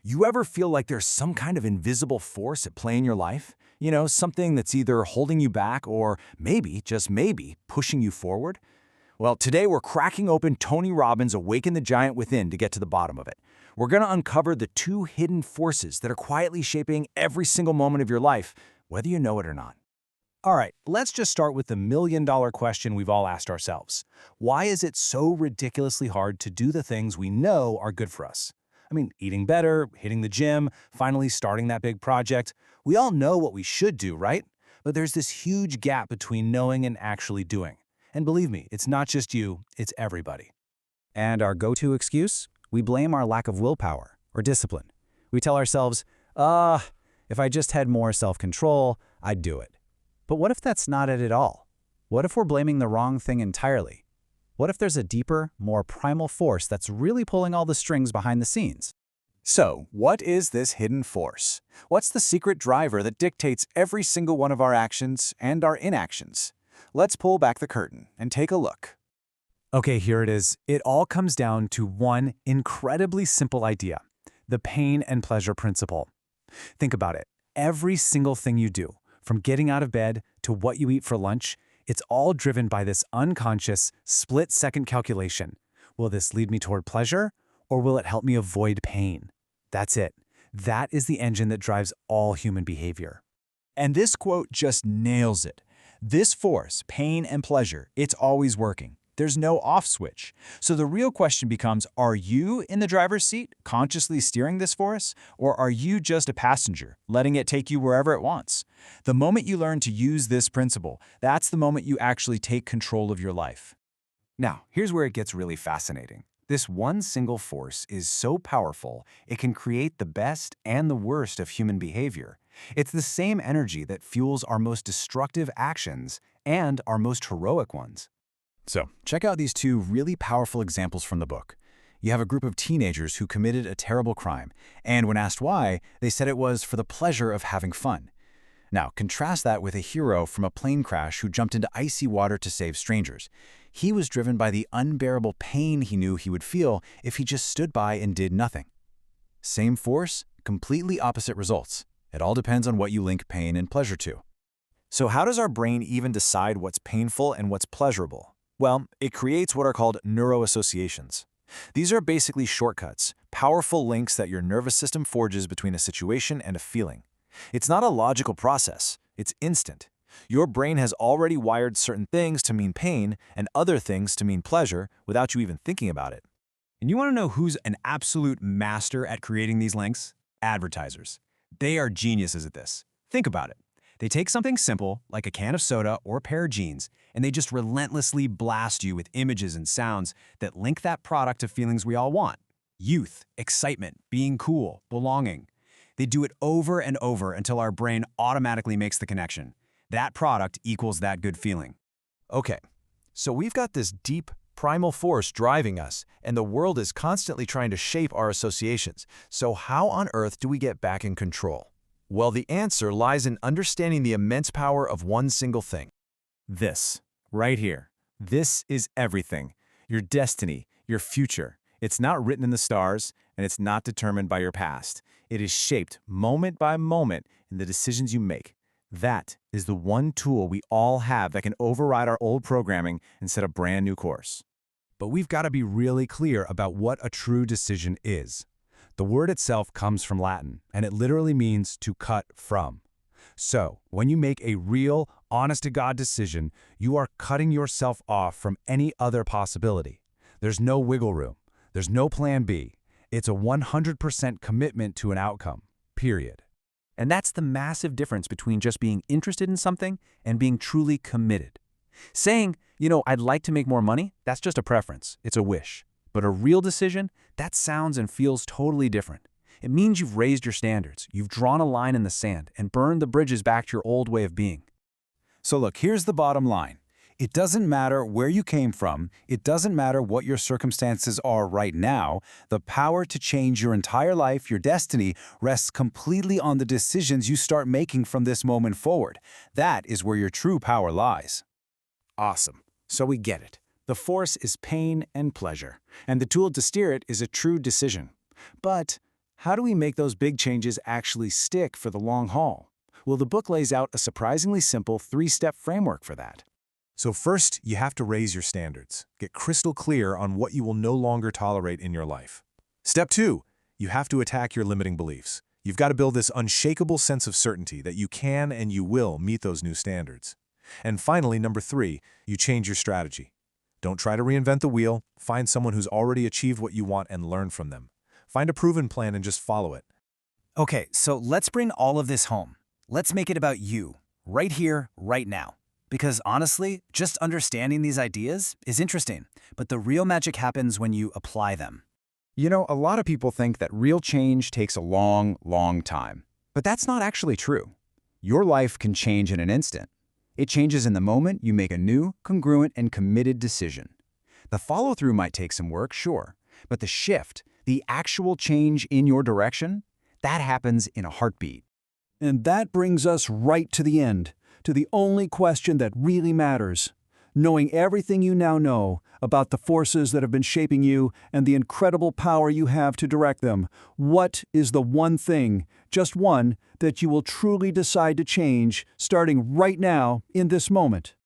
You ever feel like there's some kind of invisible force at play in your life? Something that's either holding you back or maybe, just maybe, pushing you forward? Well, today we're cracking open Tony Robbins' Awaken the Giant Within to get to the bottom of it. We're going to uncover the two hidden forces that are quietly shaping every single moment of your life, whether you know it or not. All right, let's just start with the million-dollar question we've all asked ourselves. Why is it so ridiculously hard to do the things we know are good for us? Eating better, hitting the gym, finally starting that big project. We all know what we should do, right? But there's this huge gap between knowing and actually doing. And believe me, it's not just you, it's everybody. And our go-to excuse? We blame our lack of willpower or discipline. We tell ourselves, if I just had more self-control, I'd do it. But what if that's not it at all? What if we're blaming the wrong thing entirely? What if there's a deeper, more primal force that's really pulling all the strings behind the scenes? So, what is this hidden force? What's the secret driver that dictates every single one of our actions and our inactions? Let's pull back the curtain and take a look. Okay, here it is. It all comes down to one incredibly simple idea, the pain and pleasure principle. Think about it. Every single thing you do, from getting out of bed to what you eat for lunch, it's all driven by this unconscious, split-second calculation. Will this lead me toward pleasure, or will it help me avoid pain? That's it. That is the engine that drives all human behavior. And this quote just nails it. This force, pain and pleasure, it's always working. There's no off switch. So the real question becomes, are you in the driver's seat, consciously steering this force, or are you just a passenger, letting it take you wherever it wants? The moment you learn to use this principle, that's the moment you actually take control of your life. Now, here's where it gets really fascinating. This one single force is so powerful, it can create the best and the worst of human behavior. It's the same energy that fuels our most destructive actions and our most heroic ones. So, check out these two really powerful examples from the book. You have a group of teenagers who committed a terrible crime, and when asked why, they said it was for the pleasure of having fun. Now, contrast that with a hero from a plane crash who jumped into icy water to save strangers. He was driven by the unbearable pain he knew he would feel if he just stood by and did nothing. Same force, completely opposite results. It all depends on what you link pain and pleasure to. So how does our brain even decide what's painful and what's pleasurable? Well, it creates what are called Neuro-Associations. These are basically shortcuts, powerful links that your nervous system forges between a situation and a feeling. It's not a logical process, it's instant. Your brain has already wired certain things to mean pain and other things to mean pleasure without you even thinking about it. And you want to know who's an absolute master at creating these links? Advertisers. They are geniuses at this. Think about it. They take something simple, like a can of soda or a pair of jeans, and they just relentlessly blast you with images and sounds that link that product to feelings we all want. Youth, excitement, being cool, belonging. They do it over and over until our brain automatically makes the connection. That product equals that good feeling. Okay, so we've got this deep, primal force driving us, and the world is constantly trying to shape our associations. So how on earth do we get back in control? Well, the answer lies in understanding the immense power of one single thing. This, right here. This is everything. Your destiny, your future. It's not written in the stars, and it's not determined by your past. It is shaped moment by moment in the decisions you make. That is the one tool we all have that can override our old programming and set a brand new course. But we've got to be really clear about what a true decision is. The word itself comes from Latin, and it literally means to cut from. So, when you make a real, honest-to-God decision, you are cutting yourself off from any other possibility. There's no wiggle room. There's no plan B. It's a 100% commitment to an outcome, period. And that's the massive difference between just being interested in something and being truly committed. Saying, I'd like to make more money, that's just a preference. It's a wish. But a real decision, that sounds and feels totally different. It means you've raised your standards, you've drawn a line in the sand, and burned the bridges back to your old way of being. So look, here's the bottom line. It doesn't matter where you came from, it doesn't matter what your circumstances are right now, the power to change your entire life, your destiny, rests completely on the decisions you start making from this moment forward. That is where your true power lies. Awesome. So we get it. The force is pain and pleasure, and the tool to steer it is a true decision. But how do we make those big changes actually stick for the long haul? Well, the book lays out a surprisingly simple 3-step framework for that. So first, you have to raise your standards. Get crystal clear on what you will no longer tolerate in your life. Step 2, you have to attack your limiting beliefs. You've got to build this unshakable sense of certainty that you can and you will meet those new standards. And finally, number 3, you change your strategy. Don't try to reinvent the wheel. Find someone who's already achieved what you want and learn from them. Find a proven plan and just follow it. Okay, so let's bring all of this home. Let's make it about you, right here, right now. Because honestly, just understanding these ideas is interesting, but the real magic happens when you apply them. You know, a lot of people think that real change takes a long, long time. But that's not actually true. Your life can change in an instant. It changes in the moment you make a new, congruent, and committed decision. The follow-through might take some work, sure, but the shift, the actual change in your direction, that happens in a heartbeat. And that brings us right to the end, to the only question that really matters. Knowing everything you now know about the forces that have been shaping you and the incredible power you have to direct them, what is the one thing, just one, that you will truly decide to change starting right now in this moment?